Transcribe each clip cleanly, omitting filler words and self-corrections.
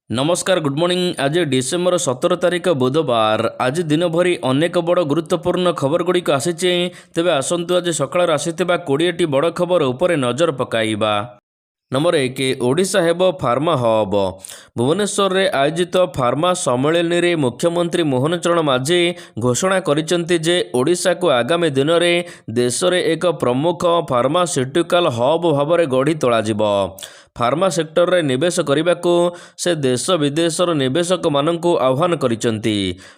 नमस्कार good morning. आज December 17 तारिख बुधवार। आज दिन भरी अनेक बड़ गुरुत्वपूर्ण खबर गुड़िक आसीचे। तेबे आसंतु आज सकाळ आसीथिबा 20टी बड़ खबर उपरे नजर पकाइबा। नंबर 1 ओडिशा हेब फार्मा हब। भुवनेश्वर रे आयोजित फार्मा सम्मेलन रे मुख्यमंत्री मोहन चरण माझी घोषणा करिसेंति जे ओडिशा को आगामी दिन में देश रे एक प्रमुख फार्मास्यूटिकल हब भाव गढ़ी तोला जिवो। फार्मा सेक्टर रे निवेश करने को से देश विदेशर निवेशक मानू आह्वान करिसेंति।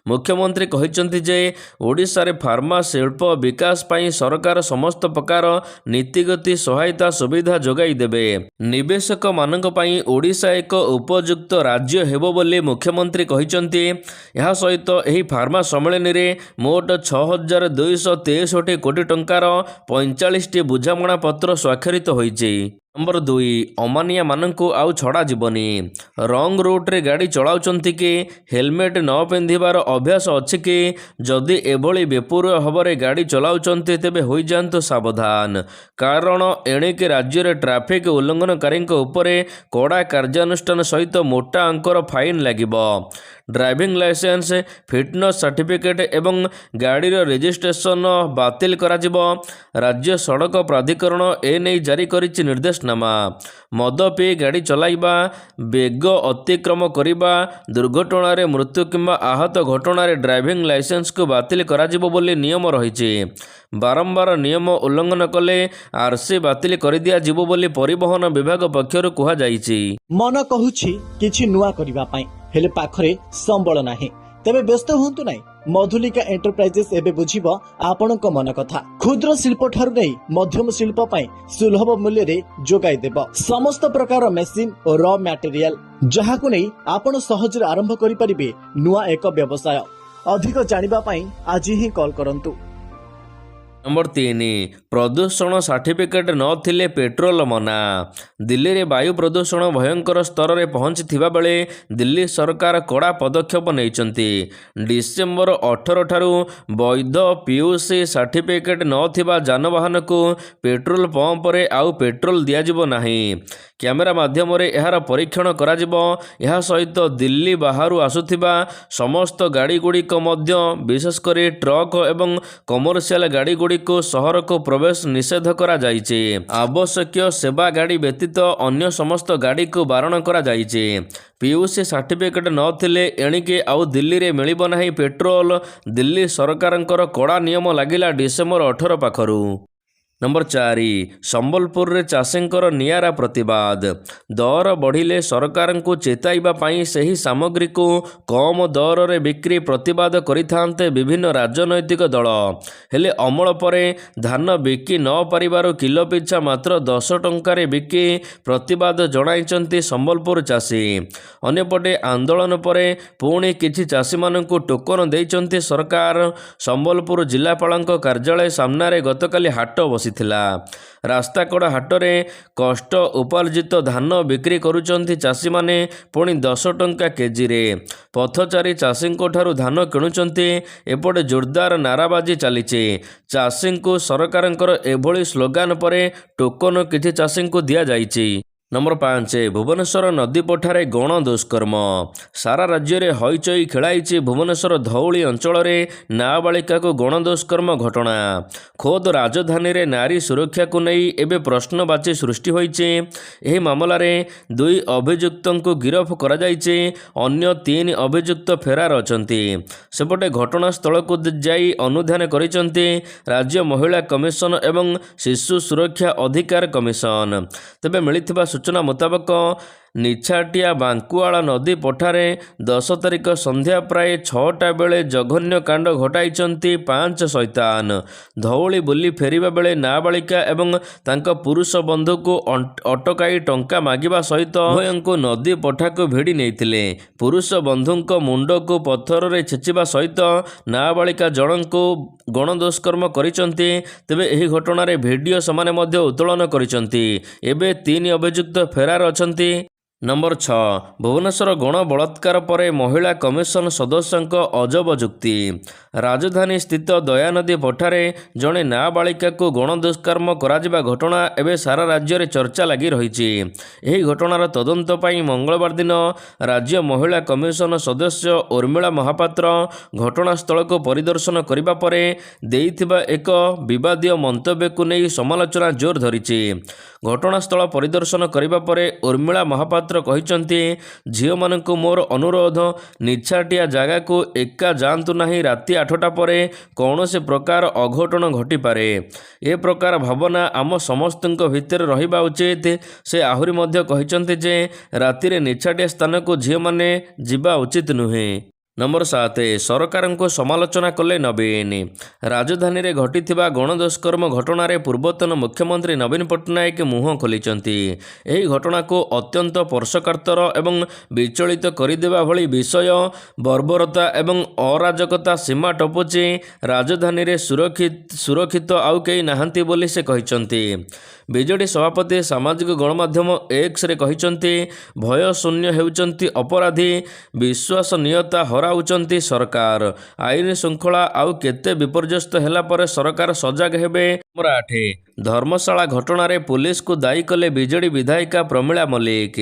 मुख्यमंत्री कहिसेंति जे ओडिशा रे फार्मा शिल्प विकास पाई सरकार समस्त प्रकार नीतिगत सहायता सुविधा जोगाई देबे। निवेशक मानक पाई ओडिशा एक उपयुक्त राज्य हेबो बोली मुख्यमंत्री कहिसेंति। यह सहित एही फार्मा सम्मेलन रे मोट 6263 कोटी टंकार 45टी बुझामणा पत्र स्वाक्षरित होईछि। नंबर 2 अमानिया मानू आउ छड़ा जीवनी। रंग रूट रे गाड़ी चलाउछंती कि हेलमेट न पिंधिबार अभ्यास अछि कि जदि एभली बेपूर्व भाव गाड़ी चलाउछंती तेबे होई जांतु सावधान, कारण एणिके राज्य रे ट्रैफिक उल्लंघनकारी उपरे कड़ा कार्यानुष्ठान सहित मोटा अंकर फाइन लागिबो। ड्राइविंग लाइसेंस, फिटनेस सर्टिफिकेट एवं गाड़ीर रजिस्ट्रेशन बातिल करा जिवो। राज्य सड़क प्राधिकरण एने जारी करिछि निर्देशनामा। मद पी गाड़ी चलाइबा, बेग अतिक्रम करिबा, दुर्घटना रे मृत्यु किंबा आहत घटना रे ड्राइविंग लाइसेंस को बातिल करा जिवो बोली नियम रहिछि। बारंबार नियम उल्लंघन कले आरसी बातिल कर दिया जिवो बोली परिवहन विभाग पक्षरु कुहा जाइछि। मन कहुछि किछि नुआ करिबा पई हेले पाखरे संबल नाही, तेबे व्यस्त हुंतु नाही। मधुलिका एंटरप्राइजेस एबे बुझिबो आपणक मन कथा। क्षुद्र शिल्प ठारू नै मध्यम शिल्प पई सुलभ मूल्य रे जोगाई देबो समस्त प्रकार मेसिन और रॉ मटेरियल, जहाकु नै आपण सहज रे आरंभ करि परिबे नुआ एक व्यवसाय। अधिक जानिबा पई आज ही कॉल करंतु। नंबर 3 प्रदूषण सर्टिफिकेट नथिले पेट्रोल मना। दिल्ली रे वायु प्रदूषण भयंकर स्तर रे पहुंची थिबा बेले दिल्ली सरकार कड़ा पदक्षेप नैचंती। डिसेम्बर 18 ठारू वैध पीयूसी सर्टिफिकेट नथिबा जानवाहन को पेट्रोल पंप रे आउ पेट्रोल दिया जिवो नाही। कैमेरा माध्यम रे एहार परीक्षण करा जिवो। यह सहित दिल्ली बाहरु आसुथिबा समस्त गाड़ी गुड़िक मध्य विशेष कर ट्रक एवं कमर्शियल गाड़ी को शहर को प्रवेश निषेध करा जाइछे। आवश्यक सेवा गाड़ी व्यतीत अन्य समस्त गाड़ी को बारण करा जाइछे। पीयूसी सर्टिफिकेट नथिले एणिके आउ दिल्ली रे मिलिबो नाही पेट्रोल। दिल्ली सरकारंकर कड़ा नियम लागिला डिसेम्बर 18 पाखरु। नंबर 4 संबलपुर रे चाषींकर नियारा प्रतिवाद। दर बढ़िले सरकार को चेताइबा पाई सही सामग्री को कम दर रे बिक्री प्रतिवाद करिथांते विभिन्न राजनैतिक दल। हेले अमल परे धान बिकी न पारिबारु किलो पिछा मात्र 10 टंकारे बिकी प्रतिवाद जणाइचंती संबलपुर चाषी। अन्यपटे आंदोलन परे पुणी किछि चाषी मानकु टोकन देइचंती सरकार। संबलपुर जिलापालक कार्यालय सामने गतकाली हाट बसी रास्ता कड़ हाटरे कष्ट उपार्जित धान बिक्री करुचंती चाषी माने पुणी 10 टंका केजी रे। पथचारी चाषी ठारू धान किणुचंती। एपटे जोरदार नाराबाजी चलीचे। चाषी को सरकारंकर एभली स्लोगान परे टोकन किछि चाषी को दिया जाइछि। नंबर 5 भुवनेश्वर नदी पठारे गण दुष्कर्म। सारा राज्य रे हईचई खेलाई भुवनेश्वर धौली अंचल रे नाबालिका को गण दुष्कर्म घटना। खोद राजधानी रे नारी सुरक्षा को नहीं एबे प्रश्नवाची सृष्टि होईचे। एही मामला रे 2 अभियुक्तों को गिरफ करा जाइचे। अन्य 3 अभियुक्त फेरार अछंती। सेपटे घटनास्थल को जाई अनुध्यान करिसंती राज्य महिला कमिशन एवं शिशु सुरक्षा अधिकार कमिशन। तेबे मिलिथिबा सूचना मुताबक निछाटिया बांकुआला नदी पठारे 10 तारिख संध्या प्राय 6टा बेले जघन्य कांड घटाइचंती 5 शैतान। धौली बुली फेरिबा बेले नाबालिका एवं तांका पुरुष बंधु को अटकाई टंका मागिबा सहित उभयंको नदी पठाको भिड़ी नेइथिले। पुरुष बंधुंको मुंड को पत्थर रे छेचिबा सहित नाबालिका जनंको गण दुष्कर्म करिसंती। तेबे एही घटना रे वीडियो समाने मध्य उत्तोलन करिसंती। एबे 3 अभियुक्त फेरार अछंती। ନମ୍ବର 6 ଭୁବନେଶ୍ୱର ଗଣ ବଳାତ୍କାର ପରେ ମହିଳା କମିଶନ ସଦସ୍ୟଙ୍କ ଅଜବ ଯୁକ୍ତି। ରାଜଧାନୀ ସ୍ଥିତ ଦୟାନଦୀ ପଠାରେ ଜଣେ ନାବାଳିକାକୁ ଗଣ ଦୁଷ୍କର୍ମ କରାଯିବା ଘଟଣା ଏବେ ସାରା ରାଜ୍ୟରେ ଚର୍ଚ୍ଚା ଲାଗି ରହିଛି। ଏହି ଘଟଣାର ତଦନ୍ତ ପାଇଁ ମଙ୍ଗଳବାର ଦିନ ରାଜ୍ୟ ମହିଳା କମିଶନ ସଦସ୍ୟ ଉର୍ମିଳା ମହାପାତ୍ର ଘଟଣାସ୍ଥଳକୁ ପରିଦର୍ଶନ କରିବା ପରେ ଦେଇଥିବା ଏକ ବିବାଦୀୟ ମନ୍ତବ୍ୟକୁ ନେଇ ସମାଲୋଚନା ଜୋର ଧରିଛି। ଘଟଣାସ୍ଥଳ ପରିଦର୍ଶନ କରିବା ପରେ ଉର୍ମିଳା ମହାପାତ୍ର କହିଛନ୍ତି, ଝିଅମାନଙ୍କୁ ମୋର ଅନୁରୋଧ, ନିଛାଟିଆ ଜାଗାକୁ ଏକା ଯାଆନ୍ତୁ ନାହିଁ। ରାତି 8ଟା ପରେ କୌଣସି ପ୍ରକାର ଅଘଟଣ ଘଟିପାରେ। ଏ ପ୍ରକାର ଭାବନା ଆମ ସମସ୍ତଙ୍କ ଭିତରେ ରହିବା ଉଚିତ। ସେ ଆହୁରି ମଧ୍ୟ କହିଛନ୍ତି ଯେ ରାତିରେ ନିଛାଟିଆ ସ୍ଥାନକୁ ଝିଅମାନେ ଯିବା ଉଚିତ ନୁହେଁ। ନମ୍ବର 7 ସରକାରଙ୍କୁ ସମାଲୋଚନା କଲେ ନବୀନ। ରାଜଧାନୀରେ ଘଟିଥିବା ଗଣଦୁଷ୍କର୍ମ ଘଟଣାରେ ପୂର୍ବତନ ମୁଖ୍ୟମନ୍ତ୍ରୀ ନବୀନ ପଟ୍ଟନାୟକ ମୁହଁ ଖୋଲିଛନ୍ତି। ଏହି ଘଟଣାକୁ ଅତ୍ୟନ୍ତ ସ୍ପର୍ଶକାତର ଏବଂ ବିଚଳିତ କରିଦେବା ଭଳି ବିଷୟ, ବର୍ବରତା ଏବଂ ଅରାଜକତା ସୀମା ଟପୁଛି। ରାଜଧାନୀରେ ସୁରକ୍ଷିତ ଆଉ କେହି ନାହାନ୍ତି ବୋଲି ସେ କହିଛନ୍ତି। ବିଜେଡି ସଭାପତି ସାମାଜିକ ଗଣମାଧ୍ୟମ ଏକ୍ସରେ କହିଛନ୍ତି, ଭୟ ଶୂନ୍ୟ ହେଉଛନ୍ତି ଅପରାଧୀ, ବିଶ୍ୱସନୀୟତା ହରାଉଛନ୍ତି ସରକାର। ଆଇନ ଶୃଙ୍ଖଳା ଆଉ କେତେ ବିପର୍ଯ୍ୟସ୍ତ ହେଲା ପରେ ସରକାର ସଜାଗ ହେବେ। ନମ୍ବର 8 ଧର୍ମଶାଳା ଘଟଣାରେ ପୁଲିସକୁ ଦାୟୀ କଲେ ବିଜେଡି ବିଧାୟିକା ପ୍ରମିଳା ମଲ୍ଲିକ।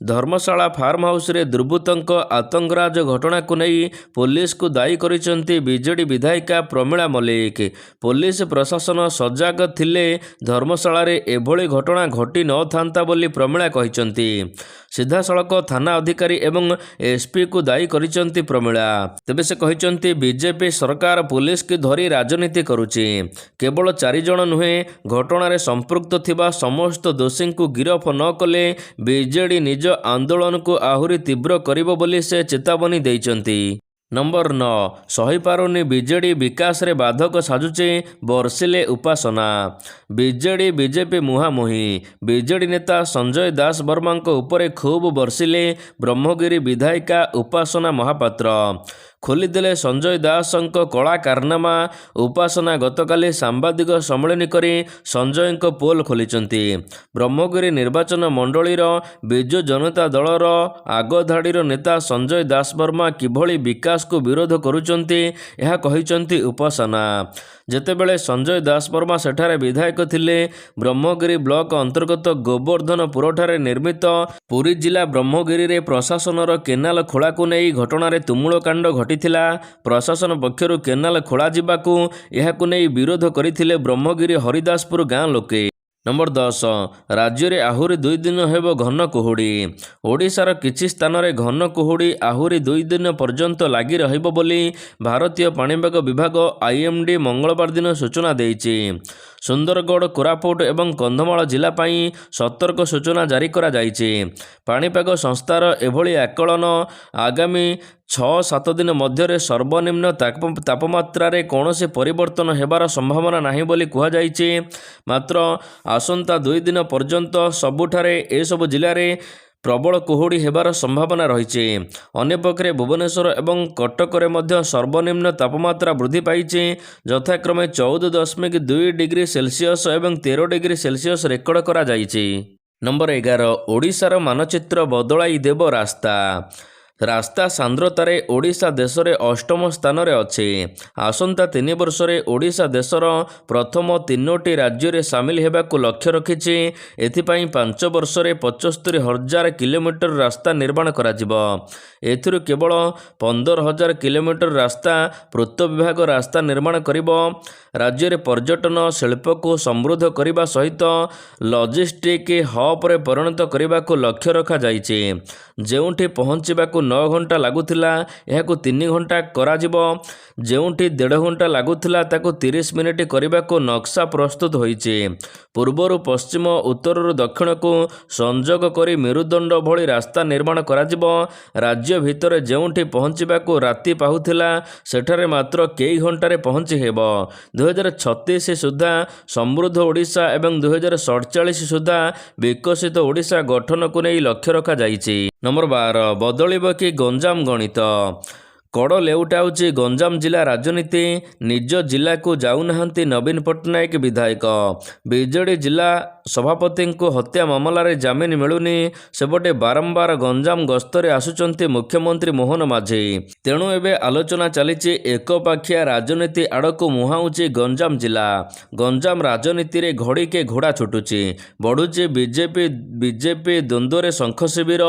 ଧର୍ମଶାଳା ଫାର୍ମ ହାଉସରେ ଦୁର୍ବୃତ୍ତଙ୍କ ଆତଙ୍କରାଜ ଘଟଣାକୁ ନେଇ ପୁଲିସକୁ ଦାୟୀ କରିଛନ୍ତି ବିଜେଡି ବିଧାୟିକା ପ୍ରମିଳା ମଲ୍ଲିକ। ପୁଲିସ ପ୍ରଶାସନ ସଜାଗ ଥିଲେ ଧର୍ମଶାଳାରେ ଏଭଳି ଘଟଣା ଘଟି ନଥାନ୍ତା ବୋଲି ପ୍ରମିଳା କହିଛନ୍ତି। ସିଧାସଳଖ ଥାନା ଅଧିକାରୀ ଏବଂ ଏସ୍ପିକୁ ଦାୟୀ କରିଛନ୍ତି ପ୍ରମିଳା। ତେବେ ସେ କହିଛନ୍ତି, ବିଜେପି ସରକାର ପୁଲିସକୁ ଧରି ରାଜନୀତି କରୁଛି। କେବଳ 4 ଜଣ ନୁହେଁ, ଘଟଣାରେ ସମ୍ପୃକ୍ତ ଥିବା ସମସ୍ତ ଦୋଷୀଙ୍କୁ ଗିରଫ ନ କଲେ ବିଜେଡି ନିଜ ଆନ୍ଦୋଳନକୁ ଆହୁରି ତୀବ୍ର କରିବ ବୋଲି ସେ ଚେତାବନୀ ଦେଇଛନ୍ତି। ନମ୍ବର 9 ସହିପାରୁନି ବିଜେଡି ବିକାଶରେ ବାଧକ ସାଜୁଛି ବର୍ଷିଲେ ଉପାସନା। ବିଜେଡି ବିଜେପି ମୁହାଁମୁହିଁ। ବିଜେଡି ନେତା ସଞ୍ଜୟ ଦାସ ବର୍ମାଙ୍କ ଉପରେ ଖୁବ୍ ବର୍ଷିଲେ ବ୍ରହ୍ମଗିରି ବିଧାୟିକା ଉପାସନା ମହାପାତ୍ର। ଖୋଲିଦେଲେ ସଞ୍ଜୟ ଦାସଙ୍କ କଳା କାରନାମା। ଉପାସନା ଗତକାଲି ସାମ୍ବାଦିକ ସମ୍ମିଳନୀ କରି ସଞ୍ଜୟଙ୍କ ପୋଲ୍ ଖୋଲିଛନ୍ତି। ବ୍ରହ୍ମଗିରି ନିର୍ବାଚନ ମଣ୍ଡଳୀର ବିଜୁ ଜନତା ଦଳର ଆଗଧାଡ଼ିର ନେତା ସଞ୍ଜୟ ଦାସ ବର୍ମା କିଭଳି ବିକାଶକୁ ବିରୋଧ କରୁଛନ୍ତି, ଏହା କହିଛନ୍ତି ଉପାସନା। ଯେତେବେଳେ ସଞ୍ଜୟ ଦାସ ବର୍ମା ସେଠାରେ ବିଧାୟକ ଥିଲେ, ବ୍ରହ୍ମଗିରି ବ୍ଲକ ଅନ୍ତର୍ଗତ ଗୋବର୍ଦ୍ଧନପୁରଠାରେ ନିର୍ମିତ ପୁରୀ ଜିଲ୍ଲା ବ୍ରହ୍ମଗିରିରେ ପ୍ରଶାସନର କେନାଲ ଖୋଳାକୁ ନେଇ ଘଟଣାରେ ତୁମୁଳ କାଣ୍ଡ ଘଟିଥିଲା। ପ୍ରଶାସନ ପକ୍ଷରୁ କେନାଲ ଖୋଳାଯିବାକୁ ଏହାକୁ ନେଇ ବିରୋଧ କରିଥିଲେ ବ୍ରହ୍ମଗିରି ହରିଦାସପୁର ଗାଁ ଲୋକେ। ନମ୍ବର 10 ରାଜ୍ୟରେ ଆହୁରି 2 ଦିନ ହେବ ଘନ କୁହୁଡ଼ି। ଓଡ଼ିଶାର କିଛି ସ୍ଥାନରେ ଘନ କୁହୁଡ଼ି ଆହୁରି 2 ଦିନ ପର୍ଯ୍ୟନ୍ତ ଲାଗି ରହିବ ବୋଲି ଭାରତୀୟ ପାଣିପାଗ ବିଭାଗ IMD ମଙ୍ଗଳବାର ଦିନ ସୂଚନା ଦେଇଛି। ସୁନ୍ଦରଗଡ଼, କୋରାପୁଟ ଏବଂ କନ୍ଧମାଳ ଜିଲ୍ଲା ପାଇଁ ସତର୍କ ସୂଚନା ଜାରି କରାଯାଇଛି। ପାଣିପାଗ ସଂସ୍ଥାର ଏଭଳି ଆକଳନ, ଆଗାମୀ 6-7 ଦିନ ମଧ୍ୟରେ ସର୍ବନିମ୍ନ ତାପମାତ୍ରାରେ କୌଣସି ପରିବର୍ତ୍ତନ ହେବାର ସମ୍ଭାବନା ନାହିଁ ବୋଲି କୁହାଯାଇଛି। ମାତ୍ର ଆସନ୍ତା 2 ଦିନ ପର୍ଯ୍ୟନ୍ତ ସବୁଠାରେ ଏସବୁ ଜିଲ୍ଲାରେ ପ୍ରବଳ କୁହୁଡ଼ି ହେବାର ସମ୍ଭାବନା ରହିଛି। ଅନ୍ୟପକ୍ଷରେ ଭୁବନେଶ୍ୱର ଏବଂ କଟକରେ ମଧ୍ୟ ସର୍ବନିମ୍ନ ତାପମାତ୍ରା ବୃଦ୍ଧି ପାଇଛି। ଯଥାକ୍ରମେ 14.2 ଡିଗ୍ରୀ ସେଲସିୟସ୍ ଏବଂ 13 ଡିଗ୍ରୀ ସେଲସିୟସ୍ ରେକର୍ଡ କରାଯାଇଛି। ନମ୍ବର 11 ଓଡ଼ିଶାର ମାନଚିତ୍ର ବଦଳାଇ ଦେବ ରାସ୍ତା। ରାସ୍ତା ସାନ୍ଦ୍ରତାରେ ଓଡ଼ିଶା ଦେଶରେ 8ମ ସ୍ଥାନରେ ଅଛି। ଆସନ୍ତା 3 ବର୍ଷରେ ଓଡ଼ିଶା ଦେଶର ପ୍ରଥମ 3ଟି ରାଜ୍ୟରେ ସାମିଲ ହେବାକୁ ଲକ୍ଷ୍ୟ ରଖିଛି। ଏଥିପାଇଁ 5 ବର୍ଷରେ 75,000 କିଲୋମିଟର ରାସ୍ତା ନିର୍ମାଣ କରାଯିବ। ଏଥିରୁ କେବଳ 15,000 କିଲୋମିଟର ରାସ୍ତା ପୂର୍ତ୍ତ ବିଭାଗ ରାସ୍ତା ନିର୍ମାଣ କରିବ। ରାଜ୍ୟରେ ପର୍ଯ୍ୟଟନ ଶିଳ୍ପକୁ ସମୃଦ୍ଧ କରିବା ସହିତ ଲଜିଷ୍ଟିକ୍ ହବ୍ରେ ପରିଣତ କରିବାକୁ ଲକ୍ଷ୍ୟ ରଖାଯାଇଛି। ଯେଉଁଠି ପହଞ୍ଚିବାକୁ 9 ଘଣ୍ଟା ଲାଗୁଥିଲା, ଏହାକୁ 3 ଘଣ୍ଟା କରାଯିବ। ଯେଉଁଠି 1.5 ଘଣ୍ଟା ଲାଗୁଥିଲା, ତାକୁ 30 ମିନିଟ୍ କରିବାକୁ ନକ୍ସା ପ୍ରସ୍ତୁତ ହୋଇଛି। ପୂର୍ବରୁ ପଶ୍ଚିମ, ଉତ୍ତରରୁ ଦକ୍ଷିଣକୁ ସଂଯୋଗ କରି ମେରୁଦଣ୍ଡ ଭଳି ରାସ୍ତା ନିର୍ମାଣ କରାଯିବ। ରାଜ୍ୟ ଭିତରେ ଯେଉଁଠି ପହଞ୍ଚିବାକୁ ରାତି ପାହୁଥିଲା, ସେଠାରେ ମାତ୍ର କେଇ ଘଣ୍ଟାରେ ପହଞ୍ଚି ହେବ। 2036 ସୁଦ୍ଧା ସମୃଦ୍ଧ ଓଡ଼ିଶା ଏବଂ 2047 ସୁଦ୍ଧା ବିକଶିତ ଓଡ଼ିଶା ଗଠନକୁ ନେଇ ଲକ୍ଷ୍ୟ ରଖାଯାଇଛି। ନମ୍ବର 12 ବଦଳିବ କି ଗଞ୍ଜାମ ଗଣିତ? କଡ଼ ଲେଉଟାଉଛି ଗଞ୍ଜାମ ଜିଲ୍ଲା ରାଜନୀତି। ନିଜ ଜିଲ୍ଲାକୁ ଯାଉନାହାନ୍ତି ନବୀନ ପଟ୍ଟନାୟକ ବିଧାୟକ। ବିଜେଡି ଜିଲ୍ଲା ସଭାପତିଙ୍କୁ ହତ୍ୟା ମାମଲାରେ ଜାମିନ ମିଳୁନି। ସେପଟେ ବାରମ୍ବାର ଗଞ୍ଜାମ ଗସ୍ତରେ ଆସୁଛନ୍ତି ମୁଖ୍ୟମନ୍ତ୍ରୀ ମୋହନ ମାଝୀ। ତେଣୁ ଏବେ ଆଲୋଚନା ଚାଲିଛି ଏକପାଖିଆ ରାଜନୀତି ଆଡ଼କୁ ମୁହାଁଉଛି ଗଞ୍ଜାମ ଜିଲ୍ଲା। ଗଞ୍ଜାମ ରାଜନୀତିରେ ଘଡ଼ିକେ ଘୋଡ଼ା ଛୁଟୁଛି, ବଢ଼ୁଛି ବିଜେପି ଦ୍ୱନ୍ଦ୍ୱରେ ଶଙ୍ଖ ଶିବିର।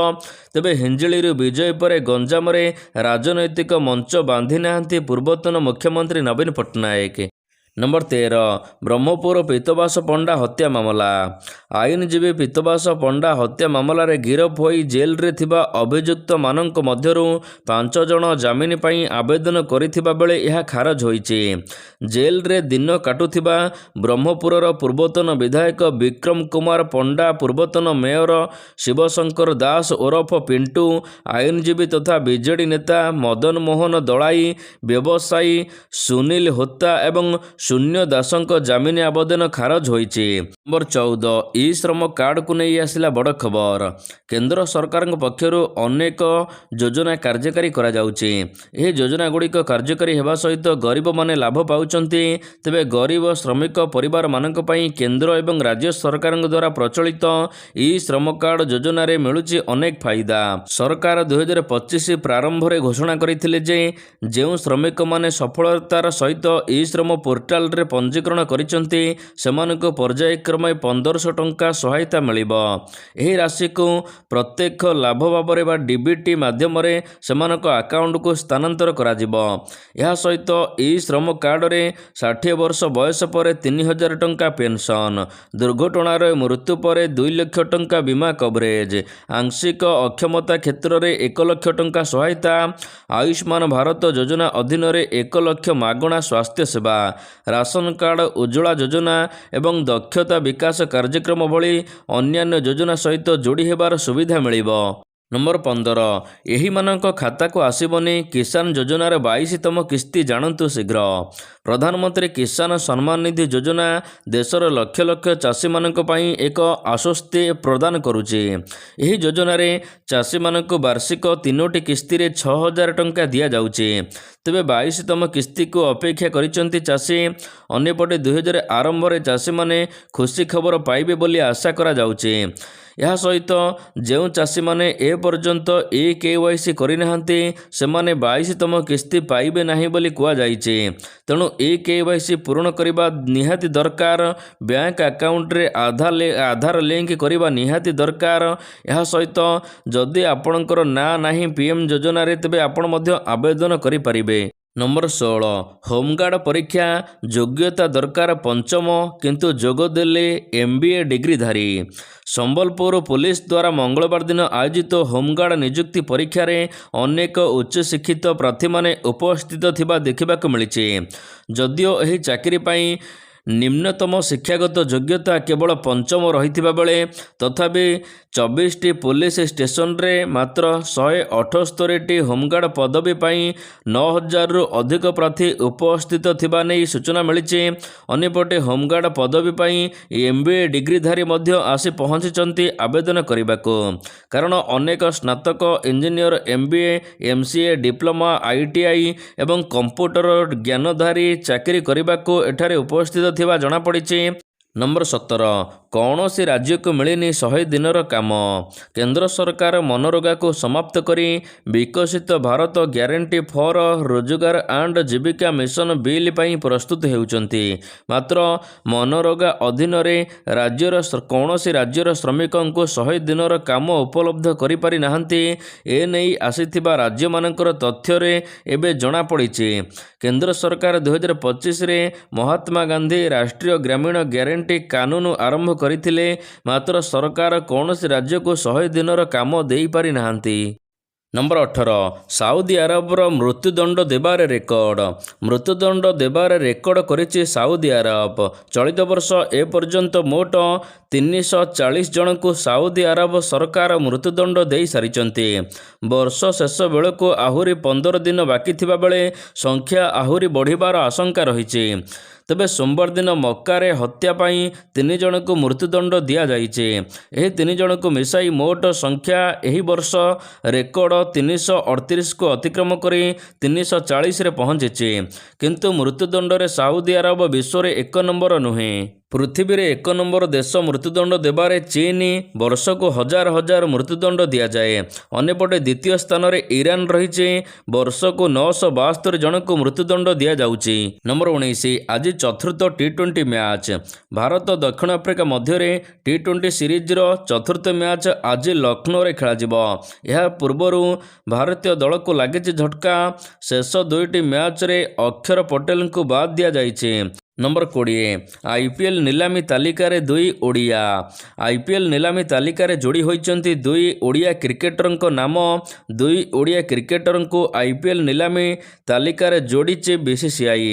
ତେବେ ହିଞ୍ଜିଳିରୁ ବିଜୟ ପରେ ଗଞ୍ଜାମରେ ରାଜନୈତିକ ମଞ୍ଚ ବାନ୍ଧି ନାହାନ୍ତି ପୂର୍ବତନ ମୁଖ୍ୟମନ୍ତ୍ରୀ ନବୀନ ପଟ୍ଟନାୟକ। ନମ୍ବର 13 ବ୍ରହ୍ମପୁର ପୀତବାସ ପଣ୍ଡା ହତ୍ୟା ମାମଲା। ଆଇନଜୀବୀ ପୀତବାସ ପଣ୍ଡା ହତ୍ୟା ମାମଲାରେ ଗିରଫ ହୋଇ ଜେଲରେ ଥିବା ଅଭିଯୁକ୍ତମାନଙ୍କ ମଧ୍ୟରୁ 5 ଜଣ ଜାମିନ ପାଇଁ ଆବେଦନ କରିଥିବା ବେଳେ ଏହା ଖାରଜ ହୋଇଛି। ଜେଲରେ ଦିନ କାଟୁଥିବା ବ୍ରହ୍ମପୁରର ପୂର୍ବତନ ବିଧାୟକ ବିକ୍ରମ କୁମାର ପଣ୍ଡା, ପୂର୍ବତନ ମେୟର ଶିବଶଙ୍କର ଦାସ ଓରଫ ପିଣ୍ଟୁ, ଆଇନଜୀବୀ ତଥା ବିଜେଡି ନେତା ମଦନ ମୋହନ ଦଳାଇ, ବ୍ୟବସାୟୀ ସୁନୀଲ ହୋତା ଏବଂ ଶୂନ୍ୟ ଦାସଙ୍କ ଜାମିନ ଆବେଦନ ଖାରଜ ହୋଇଛି। ନମ୍ବର 14 ଇ ଶ୍ରମ କାର୍ଡକୁ ନେଇ ଆସିଲା ବଡ଼ ଖବର। କେନ୍ଦ୍ର ସରକାରଙ୍କ ପକ୍ଷରୁ ଅନେକ ଯୋଜନା କାର୍ଯ୍ୟକାରୀ କରାଯାଉଛି। ଏହି ଯୋଜନାଗୁଡ଼ିକ କାର୍ଯ୍ୟକାରୀ ହେବା ସହିତ ଗରିବମାନେ ଲାଭ ପାଉଛନ୍ତି। ତେବେ ଗରିବ ଶ୍ରମିକ ପରିବାରମାନଙ୍କ ପାଇଁ କେନ୍ଦ୍ର ଏବଂ ରାଜ୍ୟ ସରକାରଙ୍କ ଦ୍ୱାରା ପ୍ରଚଳିତ ଇ ଶ୍ରମ କାର୍ଡ ଯୋଜନାରେ ମିଳୁଛି ଅନେକ ଫାଇଦା। ସରକାର 2025 ପ୍ରାରମ୍ଭରେ ଘୋଷଣା କରିଥିଲେ ଯେ ଯେଉଁ ଶ୍ରମିକମାନେ ସଫଳତାର ସହିତ ଇ ଶ୍ରମ ପୋର୍ଟାଲରେ ପଞ୍ଜୀକରଣ କରିଛନ୍ତି ସେମାନଙ୍କୁ ପର୍ଯ୍ୟାୟକ୍ରମେ 1500 ଟଙ୍କା ସହାୟତା ମିଳିବ। ଏହି ରାଶିକୁ ପ୍ରତ୍ୟକ୍ଷ ଲାଭ ଭାବରେ ବା ଡିବିଟି ମାଧ୍ୟମରେ ସେମାନଙ୍କ ଆକାଉଣ୍ଟକୁ ସ୍ଥାନାନ୍ତର କରାଯିବ। ଏହା ସହିତ ଇ ଶ୍ରମ କାର୍ଡରେ 60 ବର୍ଷ ବୟସ ପରେ 3000 ଟଙ୍କା ପେନସନ, ଦୁର୍ଘଟଣାରେ ମୃତ୍ୟୁ ପରେ 2 ଲକ୍ଷ ଟଙ୍କା ବୀମା କଭରେଜ, ଆଂଶିକ ଅକ୍ଷମତା କ୍ଷେତ୍ରରେ 1 ଲକ୍ଷ ଟଙ୍କା ସହାୟତା, ଆୟୁଷ୍ମାନ ଭାରତ ଯୋଜନା ଅଧୀନରେ 1 ଲକ୍ଷ ମାଗଣା ସ୍ୱାସ୍ଥ୍ୟ ସେବା, ରାସନ କାର୍ଡ, ଉଜ୍ଜ୍ୱଳା ଯୋଜନା ଏବଂ ଦକ୍ଷତା ବିକାଶ କାର୍ଯ୍ୟକ୍ରମ ଭଳି ଅନ୍ୟାନ୍ୟ ଯୋଜନା ସହିତ ଯୋଡ଼ି ହେବାର ସୁବିଧା ମିଳିବ। ନମ୍ବର 15 ଏହିମାନଙ୍କ ଖାତାକୁ ଆସିବନି କିଷାନ ଯୋଜନାର 22ତମ କିସ୍ତି, ଜାଣନ୍ତୁ ଶୀଘ୍ର। ପ୍ରଧାନମନ୍ତ୍ରୀ କିଷାନ ସମ୍ମାନ ନିଧି ଯୋଜନା ଦେଶର ଲକ୍ଷ ଲକ୍ଷ ଚାଷୀମାନଙ୍କ ପାଇଁ ଏକ ଆଶ୍ୱସ୍ତି ପ୍ରଦାନ କରୁଛି। ଏହି ଯୋଜନାରେ ଚାଷୀମାନଙ୍କୁ ବାର୍ଷିକ 3ଟି କିସ୍ତିରେ 6000 ଟଙ୍କା ଦିଆଯାଉଛି। ତେବେ 22ତମ କିସ୍ତିକୁ ଅପେକ୍ଷା କରିଛନ୍ତି ଚାଷୀ। ଅନ୍ୟପଟେ 2000 ଆରମ୍ଭରେ ଚାଷୀମାନେ ଖୁସି ଖବର ପାଇବେ ବୋଲି ଆଶା କରାଯାଉଛି। ଏହା ସହିତ ଯେଉଁ ଚାଷୀମାନେ ଏପର୍ଯ୍ୟନ୍ତ KYC କରିନାହାନ୍ତି ସେମାନେ 22ତମ କିସ୍ତି ପାଇବେ ନାହିଁ ବୋଲି କୁହାଯାଇଛି। ତେଣୁ KYC ପୂରଣ କରିବା ନିହାତି ଦରକାର। ବ୍ୟାଙ୍କ ଆକାଉଣ୍ଟରେ ଆଧାର ଲିଙ୍କ କରିବା ନିହାତି ଦରକାର। ଏହା ସହିତ ଯଦି ଆପଣଙ୍କର ନାଁ ନାହିଁ PM ଯୋଜନାରେ ତେବେ ଆପଣ ମଧ୍ୟ ଆବେଦନ କରିପାରିବେ। ନମ୍ବର 16 ହୋମଗାର୍ଡ ପରୀକ୍ଷା ଯୋଗ୍ୟତା ଦରକାର 5ମ, କିନ୍ତୁ ଯୋଗ ଦେଲେ MBA ଡିଗ୍ରୀଧାରୀ। ସମ୍ବଲପୁର ପୁଲିସ ଦ୍ୱାରା ମଙ୍ଗଳବାର ଦିନ ଆୟୋଜିତ ହୋମଗାର୍ଡ ନିଯୁକ୍ତି ପରୀକ୍ଷାରେ ଅନେକ ଉଚ୍ଚଶିକ୍ଷିତ ପ୍ରାର୍ଥୀମାନେ ଉପସ୍ଥିତ ଥିବା ଦେଖିବାକୁ ମିଳିଛି। ଯଦିଓ ଏହି ଚାକିରି ପାଇଁ ନିମ୍ନତମ ଶିକ୍ଷାଗତ ଯୋଗ୍ୟତା କେବଳ 5ମ ରହିଥିବା ବେଳେ ତଥାପି 24ଟି ପୁଲିସ ଷ୍ଟେସନରେ ମାତ୍ର 178ଟି ହୋମଗାର୍ଡ ପଦବୀ ପାଇଁ 9000ରୁ ଅଧିକ ପ୍ରାର୍ଥୀ ଉପସ୍ଥିତ ଥିବା ନେଇ ସୂଚନା ମିଳିଛି। ଅନ୍ୟପଟେ ହୋମଗାର୍ଡ ପଦବୀ ପାଇଁ MBA ଡିଗ୍ରୀଧାରୀ ମଧ୍ୟ ଆସି ପହଞ୍ଚିଛନ୍ତି ଆବେଦନ କରିବାକୁ। କାରଣ ଅନେକ ସ୍ନାତକ, engineer, MBA, MCA, diploma, ITI ଏବଂ କମ୍ପ୍ୟୁଟର ଜ୍ଞାନଧାରୀ ଚାକିରି କରିବାକୁ ଏଠାରେ ଉପସ୍ଥିତ ଥିବା ଜଣାପଡ଼ିଛି। ନମ୍ବର 17 କୌଣସି ରାଜ୍ୟକୁ ମିଳିନି 100 ଦିନର କାମ। କେନ୍ଦ୍ର ସରକାର ମନରେଗାକୁ ସମାପ୍ତ କରି ବିକଶିତ ଭାରତ ଗ୍ୟାରେଣ୍ଟି ଫର ରୋଜଗାର ଆଣ୍ଡ ଜୀବିକା ମିଶନ ବିଲ୍ ପାଇଁ ପ୍ରସ୍ତୁତ ହେଉଛନ୍ତି। ମାତ୍ର ମନରେଗା ଅଧୀନରେ ରାଜ୍ୟର କୌଣସି ରାଜ୍ୟର ଶ୍ରମିକଙ୍କୁ 100 ଦିନର କାମ ଉପଲବ୍ଧ କରିପାରି ନାହାନ୍ତି। ଏନେଇ ଆସିଥିବା ରାଜ୍ୟମାନଙ୍କର ତଥ୍ୟରେ ଏବେ ଜଣାପଡ଼ିଛି। କେନ୍ଦ୍ର ସରକାର 2025ରେ ମହାତ୍ମା ଗାନ୍ଧୀ ରାଷ୍ଟ୍ରୀୟ ଗ୍ରାମୀଣ ଗ୍ୟାରେଣ୍ଟି କାନୁନ ଆରମ୍ଭ କରିଥିଲେ। ମାତ୍ର ସରକାର କୌଣସି ରାଜ୍ୟକୁ 100 ଦିନର କାମ ଦେଇପାରି ନାହାନ୍ତି। ନମ୍ବର 18 ସାଉଦି ଆରବର ମୃତ୍ୟୁଦଣ୍ଡ ଦେବାରେ ରେକର୍ଡ। ମୃତ୍ୟୁଦଣ୍ଡ ଦେବାରେ ରେକର୍ଡ କରିଛି ସାଉଦି ଆରବ। ଚଳିତ ବର୍ଷ ଏପର୍ଯ୍ୟନ୍ତ ମୋଟ 340 ଜଣଙ୍କୁ ସାଉଦି ଆରବ ସରକାର ମୃତ୍ୟୁଦଣ୍ଡ ଦେଇ ସାରିଛନ୍ତି। ବର୍ଷ ଶେଷ ବେଳକୁ ଆହୁରି 15 ଦିନ ବାକି ଥିବା ବେଳେ ସଂଖ୍ୟା ଆହୁରି ବଢ଼ିବାର ଆଶଙ୍କା ରହିଛି। ତେବେ ସୋମବାର ଦିନ ମକ୍କାରେ ହତ୍ୟା ପାଇଁ 3 ଜଣଙ୍କୁ ମୃତ୍ୟୁଦଣ୍ଡ ଦିଆଯାଇଛି। ଏହି 3 ଜଣଙ୍କୁ ମିଶାଇ ମୋଟ ସଂଖ୍ୟା ଏହି ବର୍ଷ ରେକର୍ଡ 338କୁ ଅତିକ୍ରମ କରି 340ରେ ପହଞ୍ଚିଛି। କିନ୍ତୁ ମୃତ୍ୟୁଦଣ୍ଡରେ ସାଉଦି ଆରବ ବିଶ୍ୱରେ 1 ନମ୍ବର ନୁହେଁ। ପୃଥିବୀରେ 1 ନମ୍ବର ଦେଶ ମୃତ୍ୟୁଦଣ୍ଡ ଦେବାରେ ଚୀନ ବର୍ଷକୁ ହଜାର ହଜାର ମୃତ୍ୟୁଦଣ୍ଡ ଦିଆଯାଏ। ଅନ୍ୟପଟେ ଦ୍ୱିତୀୟ ସ୍ଥାନରେ ଇରାନ ରହିଛି, ବର୍ଷକୁ 972 ଜଣଙ୍କୁ ମୃତ୍ୟୁଦଣ୍ଡ ଦିଆଯାଉଛି। ନମ୍ବର 19 ଆଜି ଚତୁର୍ଥ ଟି20 ମ୍ୟାଚ୍। ଭାରତ ଦକ୍ଷିଣ ଆଫ୍ରିକା ମଧ୍ୟରେ ଟି20 ସିରିଜର ଚତୁର୍ଥ ମ୍ୟାଚ୍ ଆଜି ଲକ୍ଷ୍ନୌରେ ଖେଳାଯିବ। ଏହା ପୂର୍ବରୁ ଭାରତୀୟ ଦଳକୁ ଲାଗିଛି ଝଟକା। ଶେଷ 2ଟି ମ୍ୟାଚ୍ରେ ଅକ୍ଷର ପଟେଲଙ୍କୁ ବାଦ୍ ଦିଆଯାଇଛି। ନମ୍ବର 20 ଆଇପିଏଲ୍ ନିଲାମୀ ତାଲିକାରେ 2 ଓଡ଼ିଆ। ଆଇପିଏଲ୍ ନିଲାମୀ ତାଲିକାରେ ଯୋଡ଼ି ହୋଇଛନ୍ତି 2 ଓଡ଼ିଆ କ୍ରିକେଟରଙ୍କ ନାମ। 2 ଓଡ଼ିଆ କ୍ରିକେଟରଙ୍କୁ ଆଇପିଏଲ୍ ନିଲାମୀ ତାଲିକାରେ ଯୋଡ଼ିଛି ବିସିସିଆଇ।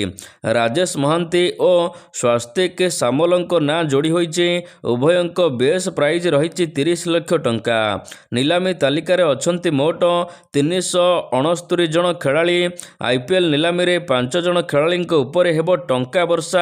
ରାଜେଶ ମହାନ୍ତି ଓ ସ୍ୱସ୍ତିକ ସାମଲଙ୍କ ନାଁ ଯୋଡ଼ି ହୋଇଛି। ଉଭୟଙ୍କ ବେଶ୍ ପ୍ରାଇଜ୍ ରହିଛି 30 ଲକ୍ଷ ଟଙ୍କା। ନିଲାମୀ ତାଲିକାରେ ଅଛନ୍ତି ମୋଟ 369 ଜଣ ଖେଳାଳି। ଆଇପିଏଲ୍ ନିଲାମୀରେ 5 ଜଣ ଖେଳାଳିଙ୍କ ଉପରେ ହେବ ଟଙ୍କା ବର୍ଷା।